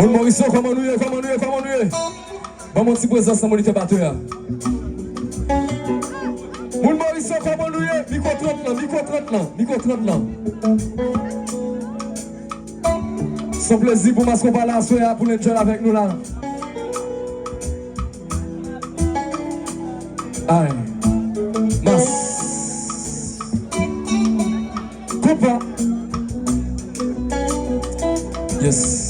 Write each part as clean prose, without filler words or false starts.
Mon Morisson, comment nous y est, comment nous y est, comment nous y est. Bon, mon petit présence dans mon unité batteur. Mon Morisson, comment nous y est, micro 30 là, micro 30 là, micro 30 là. C'est un plaisir pour masquer par la soirée pour les jeunes avec nous là. Aïe. Mas. Coupa. Yes.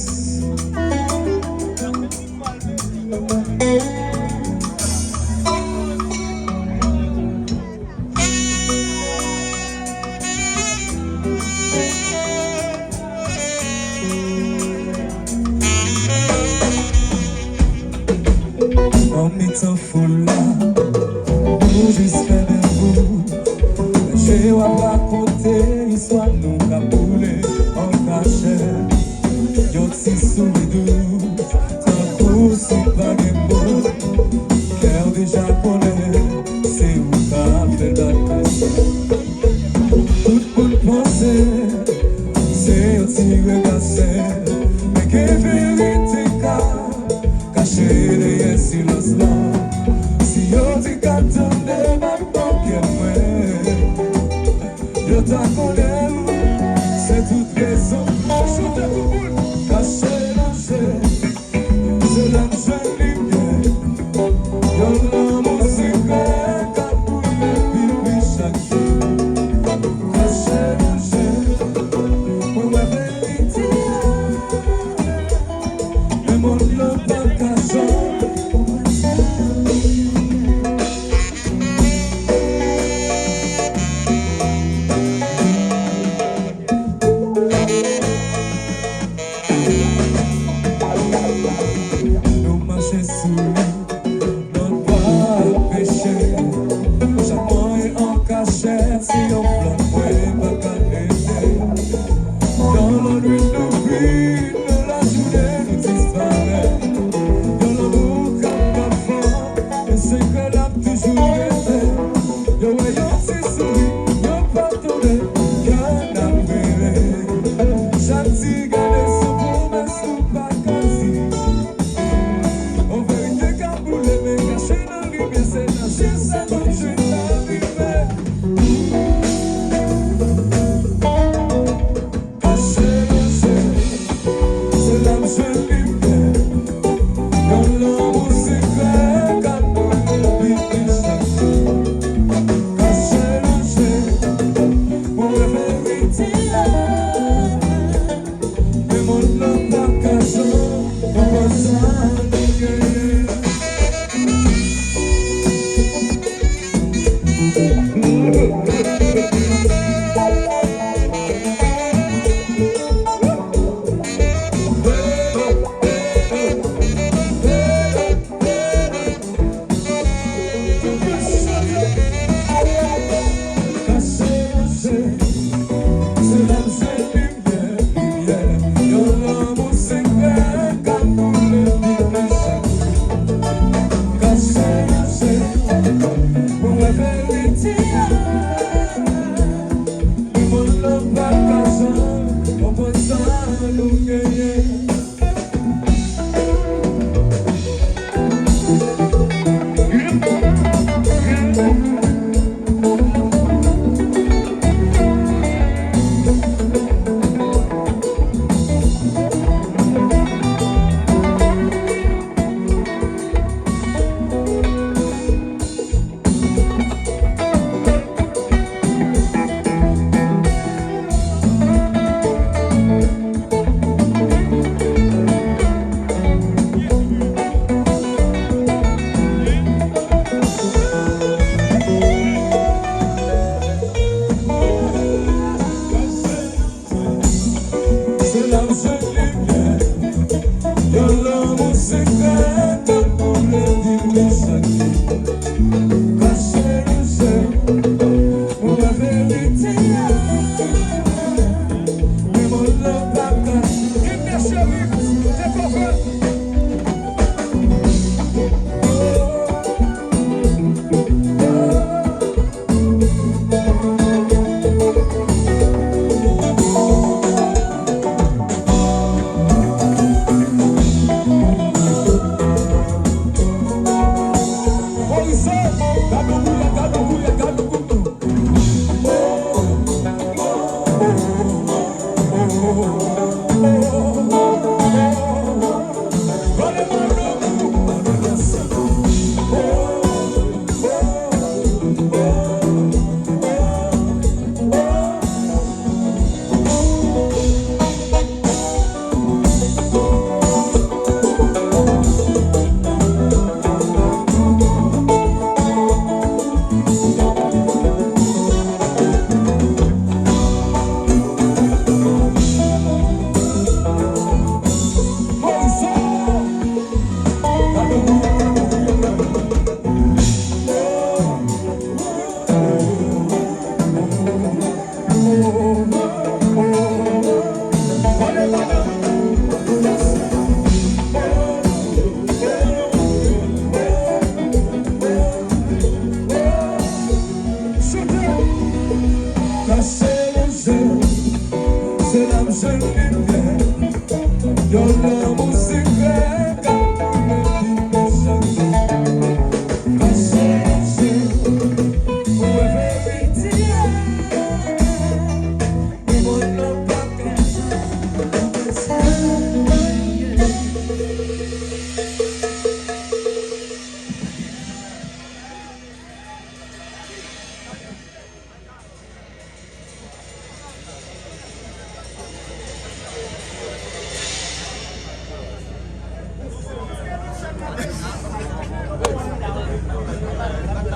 On est en foule là, nous jusqu'à vous. Je vais raconter l'histoire nous qu'a boulé en cachette. Yo t'si sous les doux, tant qu'on s'y pas des mots. Cœur déjà connaît, c'est où qu'a fait d'adresse. Tout le monde pensait, c'est un tigre cassé. Mais que vérité qu'a caché les silence là. Si yo t'y qu'attendais ma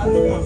Commencer,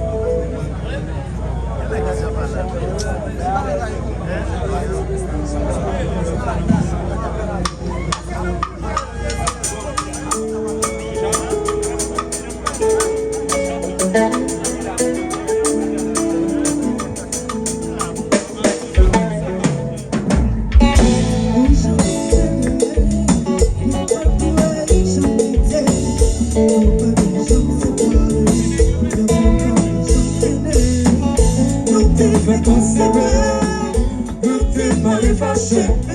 tout va changer.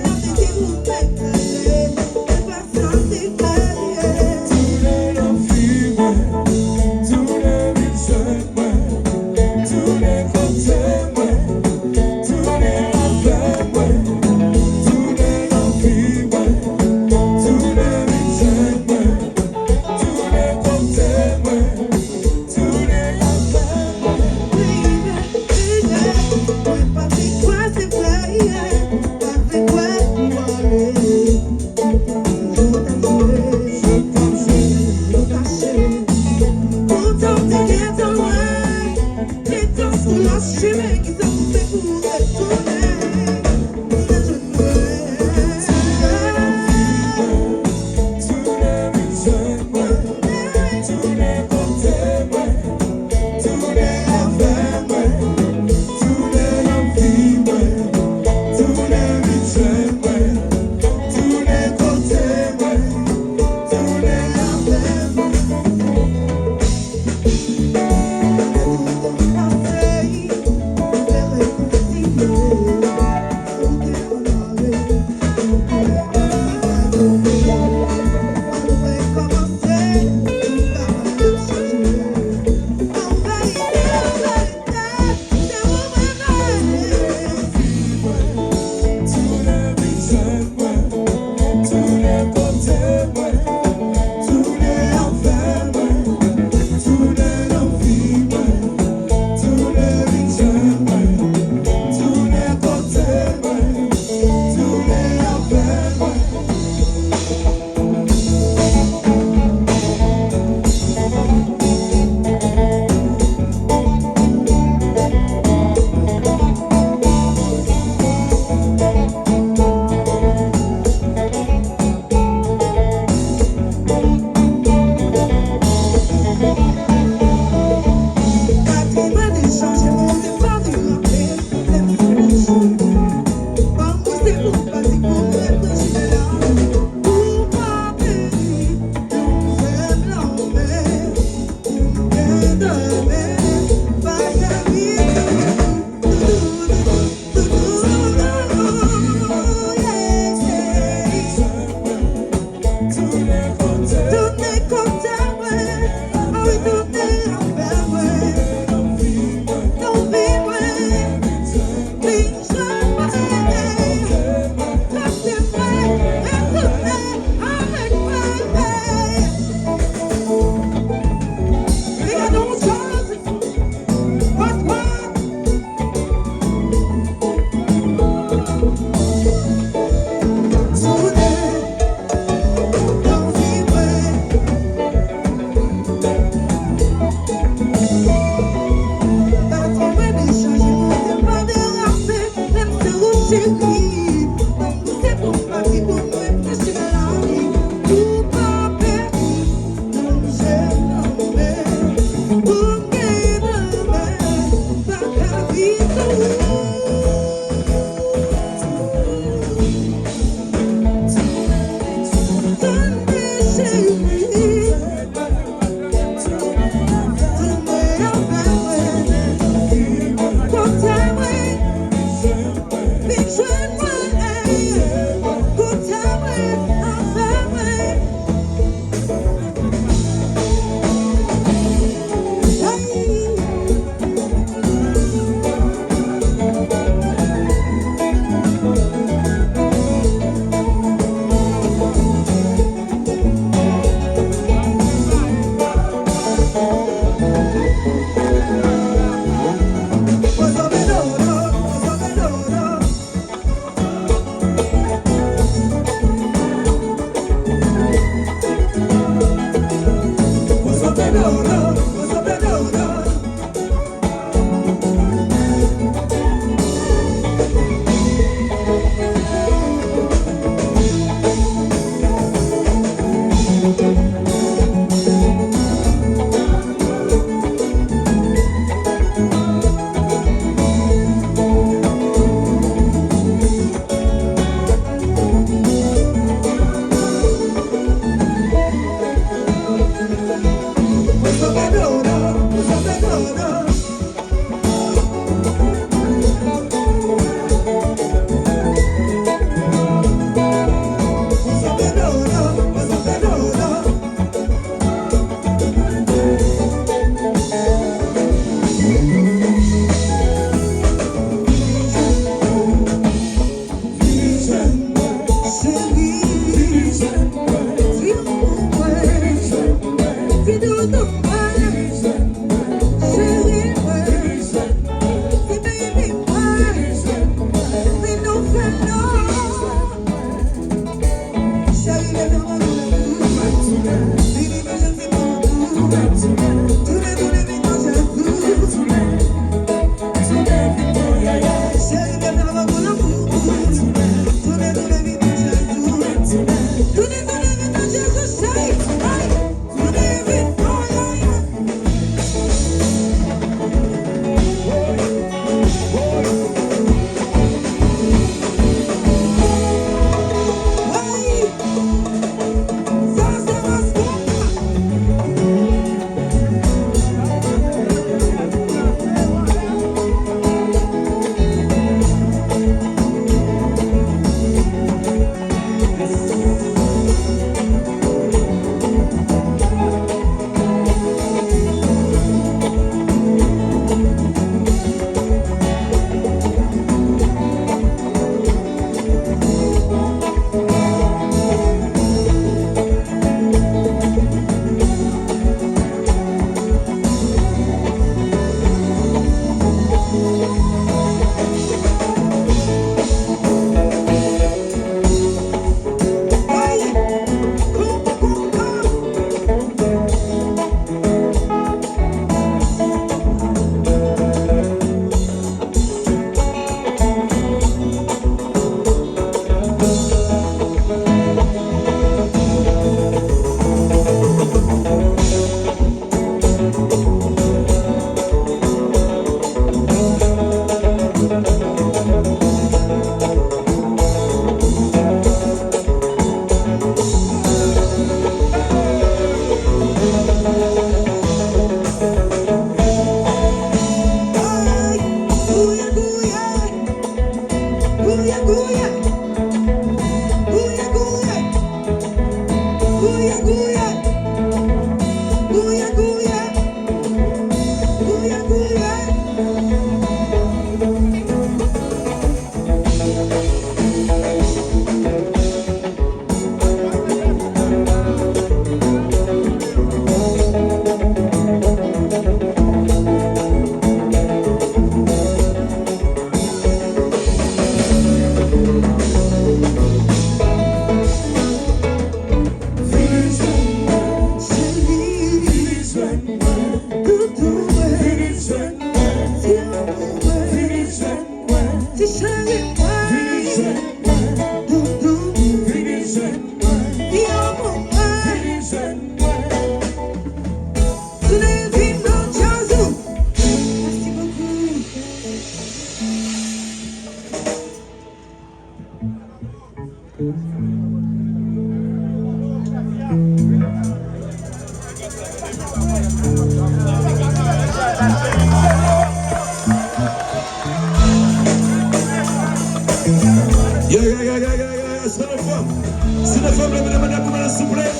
C'est la femme, le madame, s'il vous plaît.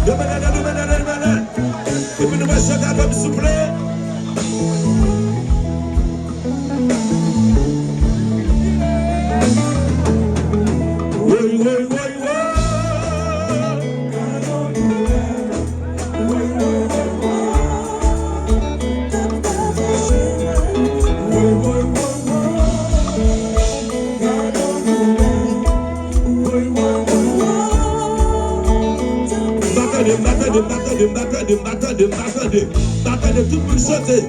Le madame. Et puis nous va chanter, s'il vous plaît. M'attendez, tout le monde chanter.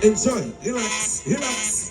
Enjoy, relax, relax.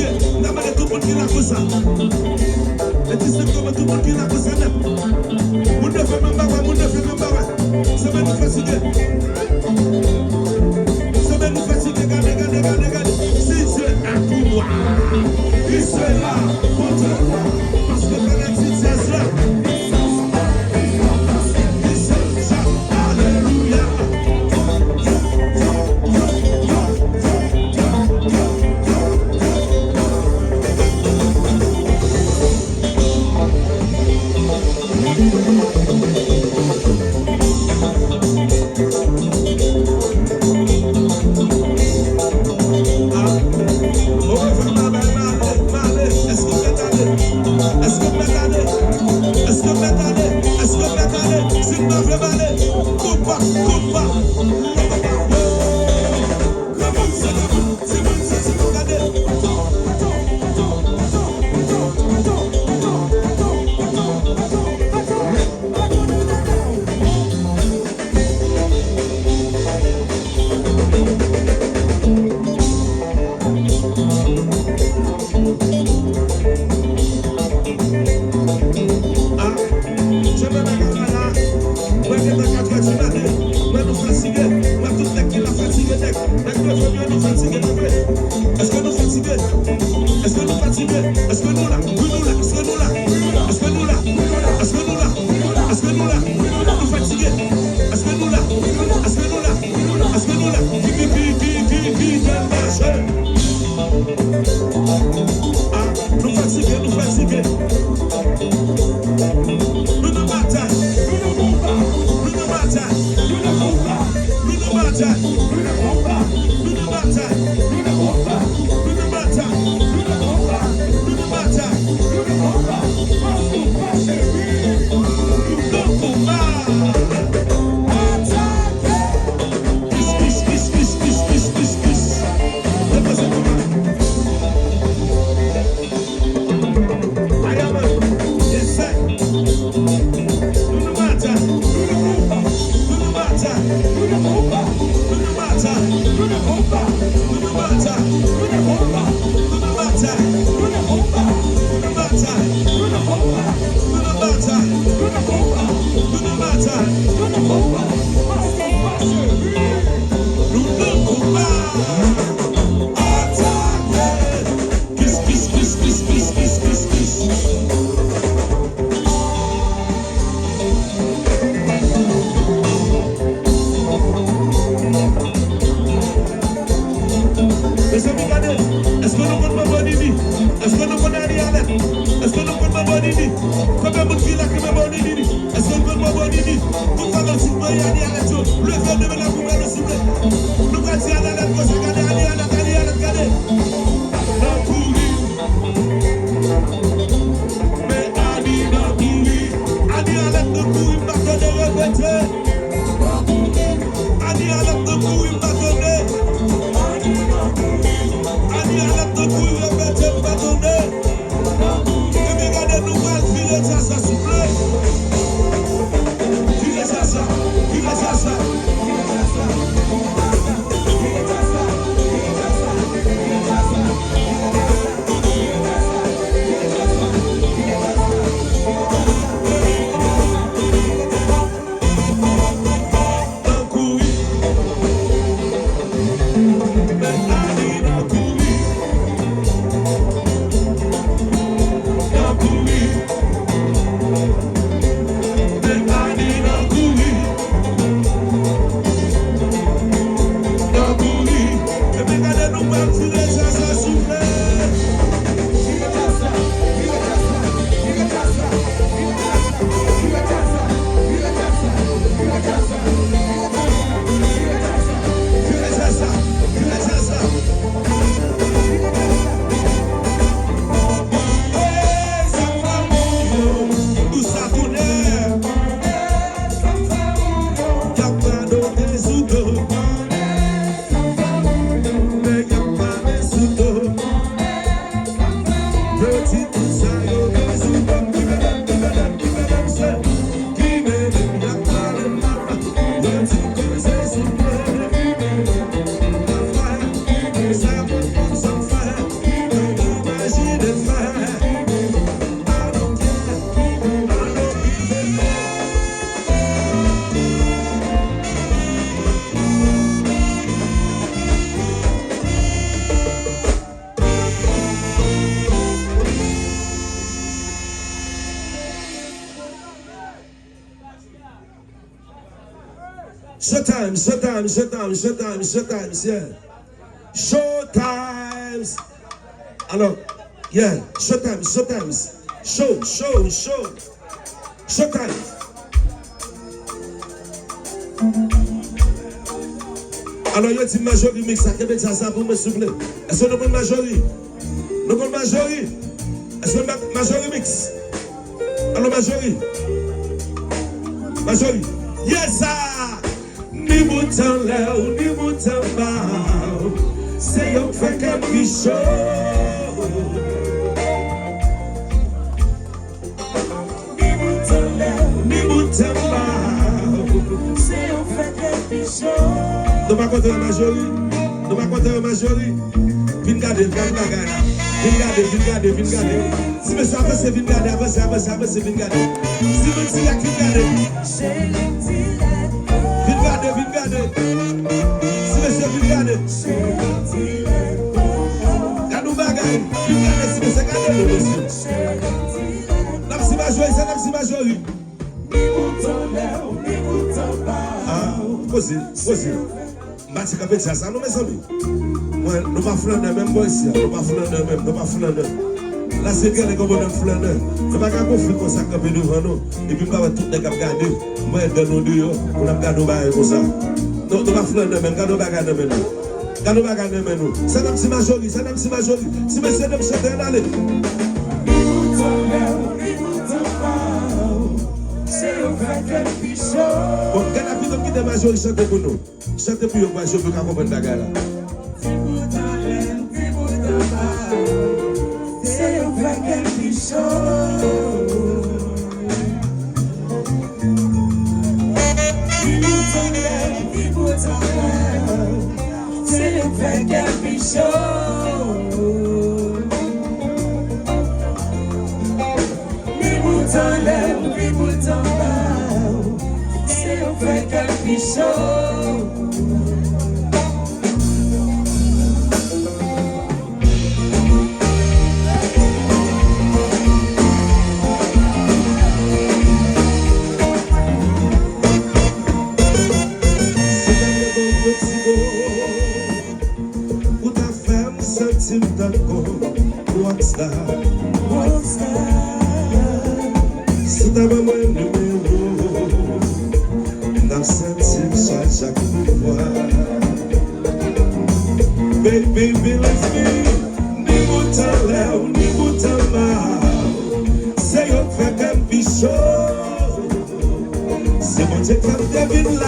fatigué. N'a pas tout le monde qui l'a pour ça. Et tu sais comment tout le monde qui l'a pour ça. Moun ne fait même pas, moun ne fait même pas. Ça va nous fatiguer. Ça va nous fatiguer. Regardez. Si Dieu est pour moi, il sera contre moi. Parce que quand la petite c'est là. Showtimes, yeah. Showtimes. Alors, yeah, showtimes. Show. Showtimes. Alors, il y a une majorité mix à Québec, ça pour me souffler. Est-ce que nous avons une majorité? Nous avons une majorité? Est-ce que nous avons une majorité mix? Alors, majorité. Yes, sir. Ni bouton là ou ni bouton bas, c'est un fait quelque chose. Ni bouton là ou ni bouton bas, c'est un fait quelque chose. Nous pas contre la majorité. Vin garder. Si monsieur avance, vin garder, avance, vin garder. Si monsieur a qui garder. Vin garder. Si monsieur vin garder. Gadou bagay. Vin garder si monsieur garder le monsieur. N'a si majorité. Ah, posez. Mati kapé ça nous mes amis. Moi nous pas flander même boy ici, nous pas flander. Là c'est que les gars bonhomme flander. C'est pas qu'à conflit comme ça capé devant nous et puis pas tout les cap garder. Moi dans nous deux on a garder bail comme ça. Non, nous pas flander même garder bagarre même nous. Garder bagarre même nous. C'est même si majorité. Si monsieur dem chanter aller. Bon, quel a pu donc qui de majorité chanter pour nous? Chantez pour moi, je veux qu'on comprenne la gare là. C'est un vrai quelque chose. C'est un vrai quelque chose. Les boutons là, les boutons là, c'est un vrai quelque chose. C'est un moment numéro dans cette chaque fois. Baby, believe me, ni bouton là ou ni bouton là, c'est un fait qu'un bichot. C'est mon Dieu qui devine là.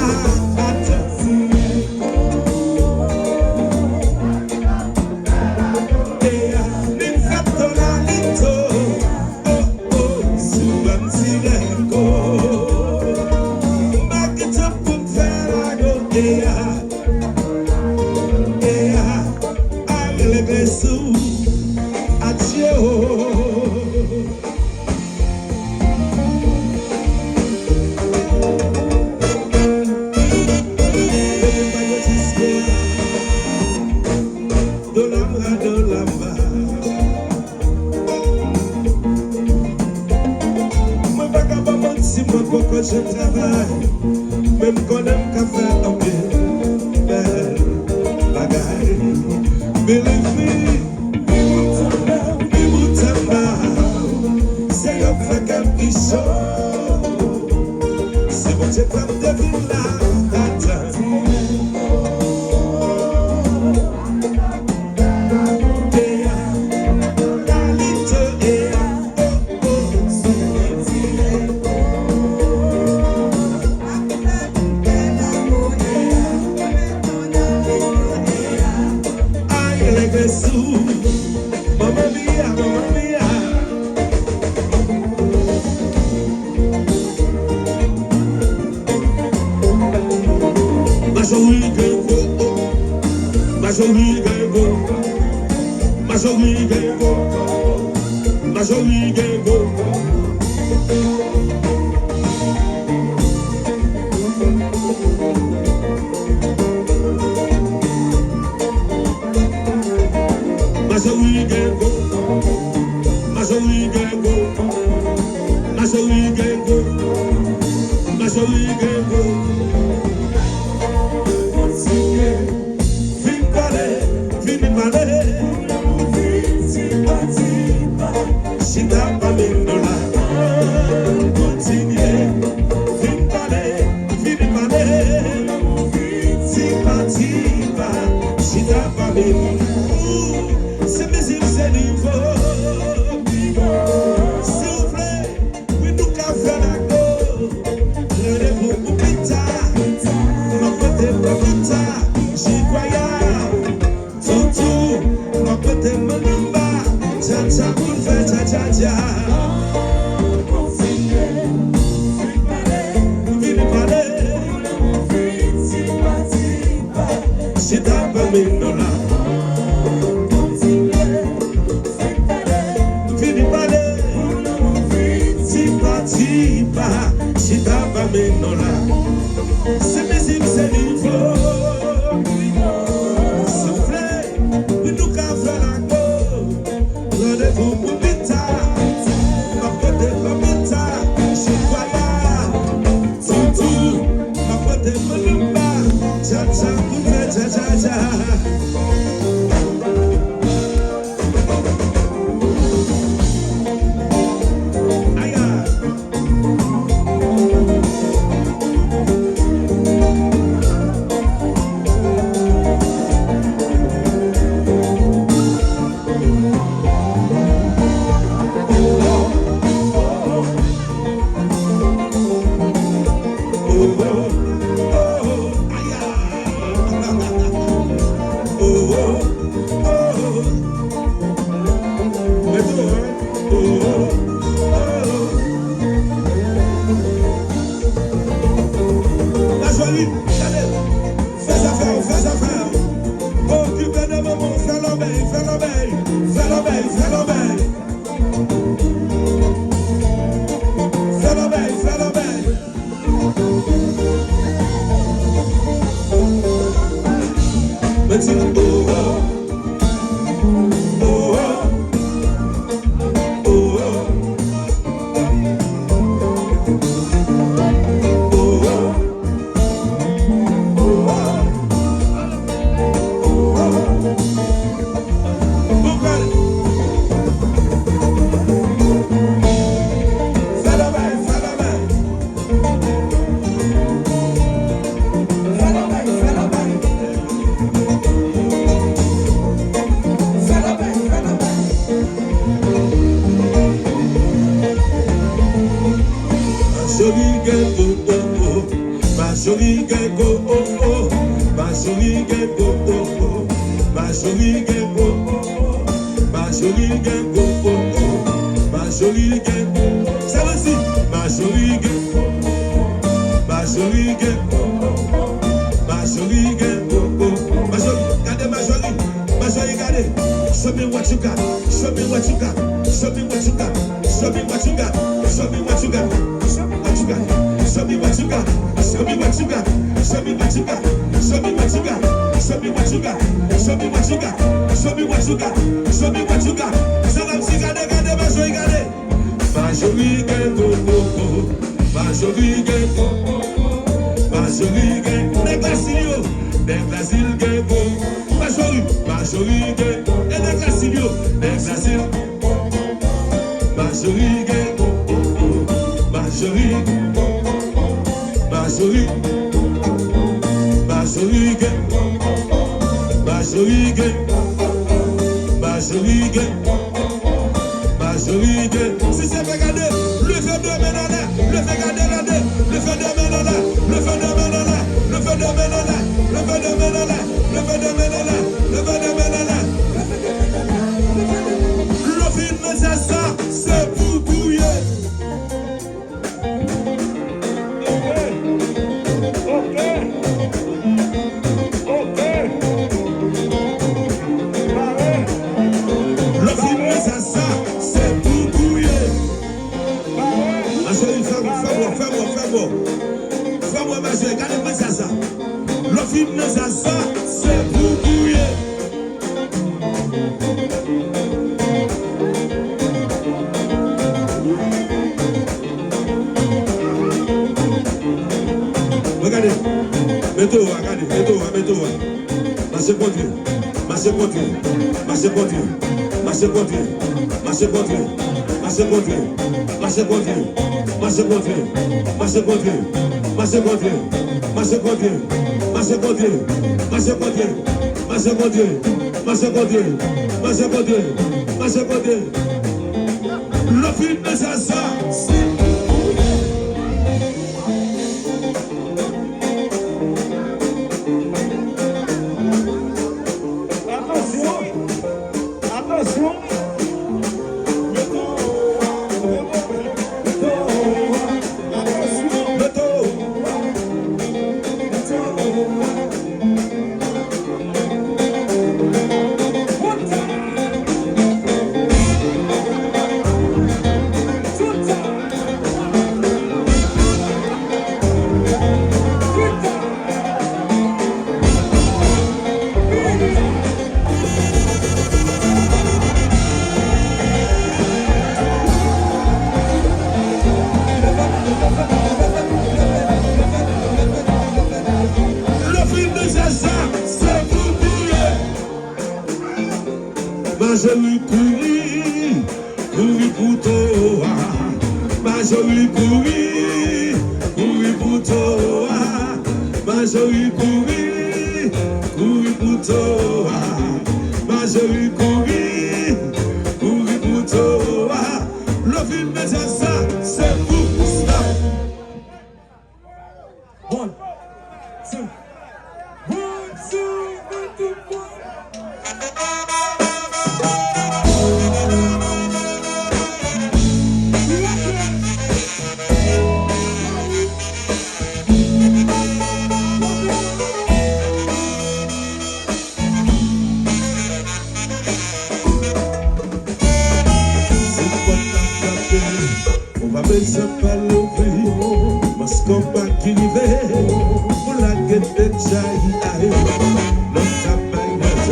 Je travaille, même quand on aime faire un bien, belle bagaille. Believe me, ni bouton là, c'est un fait quelque chose. C'est bon, j'ai pas de vie là. Si t'as pas mis dans la continuer, viens parler, si t'as pas mis c'est visible, c'est niveau. S'il vous plaît, oui, nous qu'à faire la go. Rendez-vous pour plus tard. Ma côté pour plus tard. J'y croyais. Tout, ma côté mon numba. Tcha pour faire tcha. Si t'as pas mis dans la si t'as pas mis dans la c'est visible, c'est niveau. S'il vous plaît, oui, nous qu'à faire la go. Rendez-vous pour plus tard. Ma côté pour plus tard. J'y croyais. Tout, ma côté pour le bas. Tcha pour faire tcha. Fais affaire. Occupez de maman, fais l'obéi. Me dis marchez contre, marchez contre, marchez contre, marchez contre, marchez contre, marchez contre, marchez contre, marchez contre, marchez contre, marchez contre, marchez contre, marchez contre, marchez contre. Le film de ça. Ma jolie couille, couille pour toi. Ma jolie couille, couille pour toi. Ma jolie couille, couille pour toi. Ma jolie couille, couille pour toi. Le film de ça, c'est pour ça. 1, 2, 1, 2, 3. Se pas lever, parce qu'on va qui river, pour la guette de Jaïaï, notre bagage,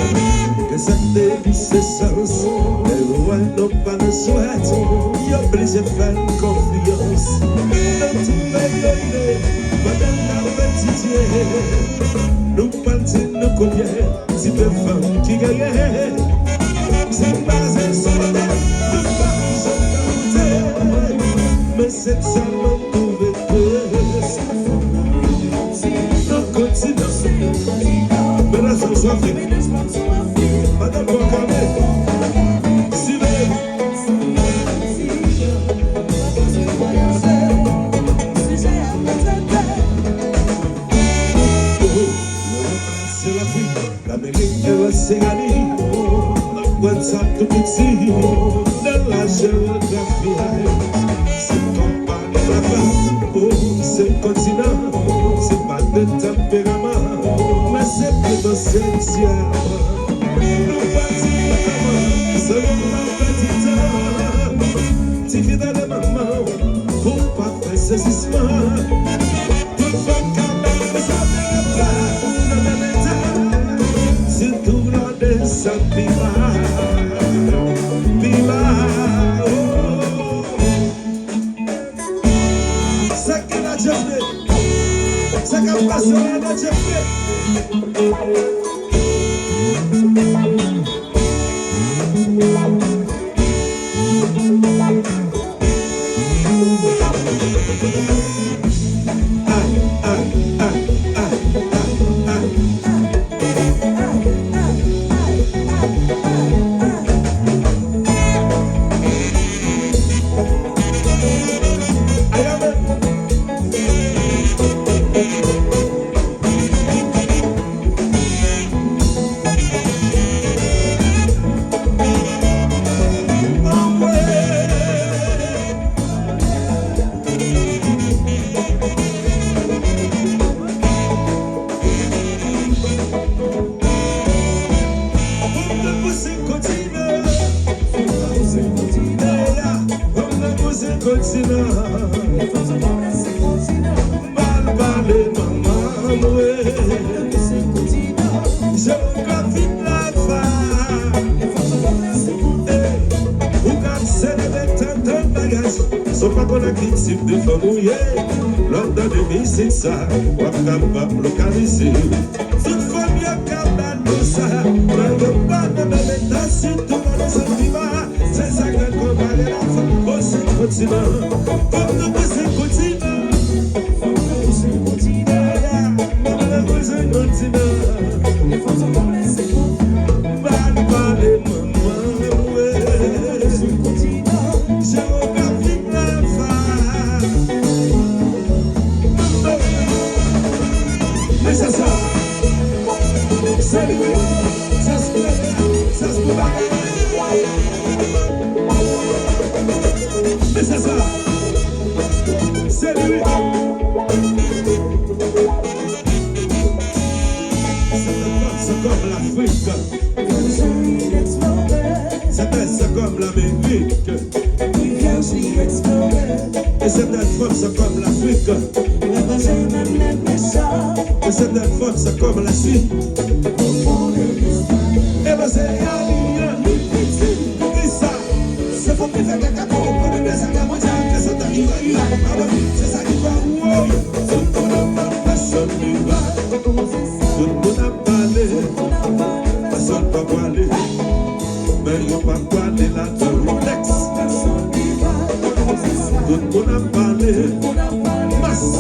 que ça dévie ses sens, les rois n'ont pas de souhait, ils obligent de faire confiance. Dans tout pays, madame la petite, nous partons nos colliers, si des femmes qui gagnent, c'est basé sur la tête, nous partons. Mais c'est seulement trouvé que nos continents, mais la chose soit faite. Madame Bocamé, suivez. C'est la vie, l'Amérique et la Sénégal, la boîte ça tout petit, de la géographie. C'est continent, c'est pas de tempérament, mais c'est potentiel. Nous partons selon la petite âme, t'y fais dans les mamans, pour pas faire saisissement. Toute femme quand même, ça ne pas dans le métal, c'est tout le descend pima. Ça qui passe là, j'ai fait. De famouiller, l'ordre de vie, c'est ça, on va localiser. Toute famille a ça, le pas de me mettre sur tout le sentiment. C'est ça que qu'on va aller la femme, aussi continent. Comme nous c'est continent. C'est continent. Maman, c'est continent. Les femmes sont comme les secours. Va nous parler, maman, ouais. C'est continent. J'ai aucun film la femme. Mais c'est ça. C'est lui, ça se peut, ça se peut pas. Mais c'est ça, c'est lui. C'est comme l'Afrique, c'est comme l'Amérique. Et certaines fois c'est comme l'Afrique. Et certaines fois c'est comme la Suisse. Et ben c'est rien. Ça, c'est pour que faire caca pour prendre des sacs à moi, c'est ça qui va. C'est ça qui va. Tout le monde a personne qui va. Tout le monde a parlé. Personne ne va parler. Mais il ne va pas parler là dans le texte. Tout le monde a parlé. Masse.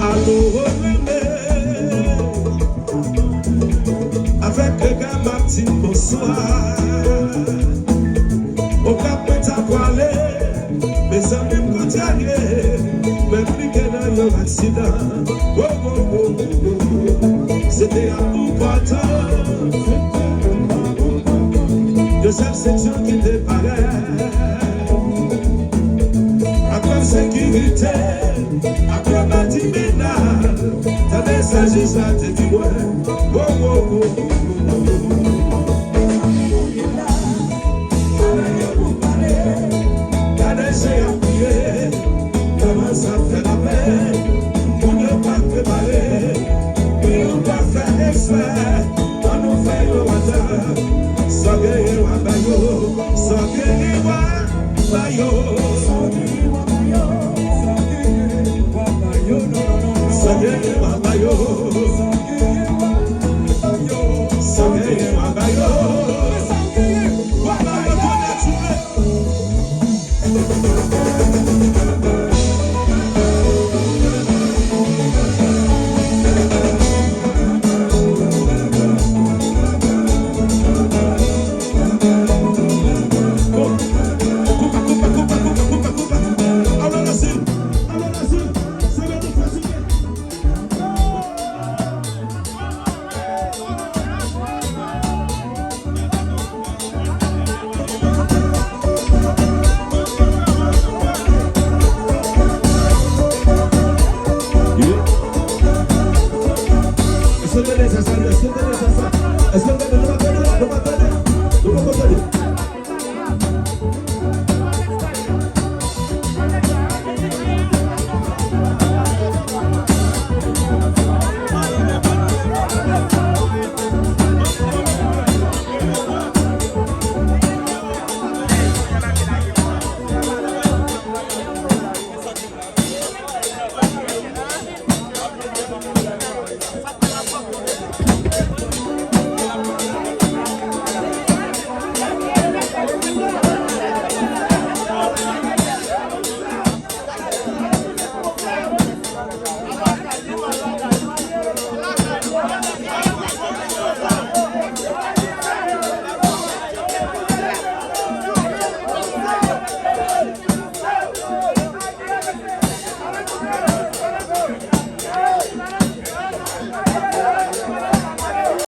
Allo, un accident. Oh, oh, oh, oh, oh. C'était un bout partant. Deuxième section qui était pareille. Après sécurité, après bâti ménage, t'avais s'agit ça, t'es dit ouais. Oh, oh, oh, oh, j'ai appuyé, comment ça fait la peine, pour ne pas préparer, et on va faire exprès, on nous fait le water, sans gagner wa bayo, sans gagner wa bayo, sans gagner wa bayo, sans gagner wa bayo, sans gagner wa bayo.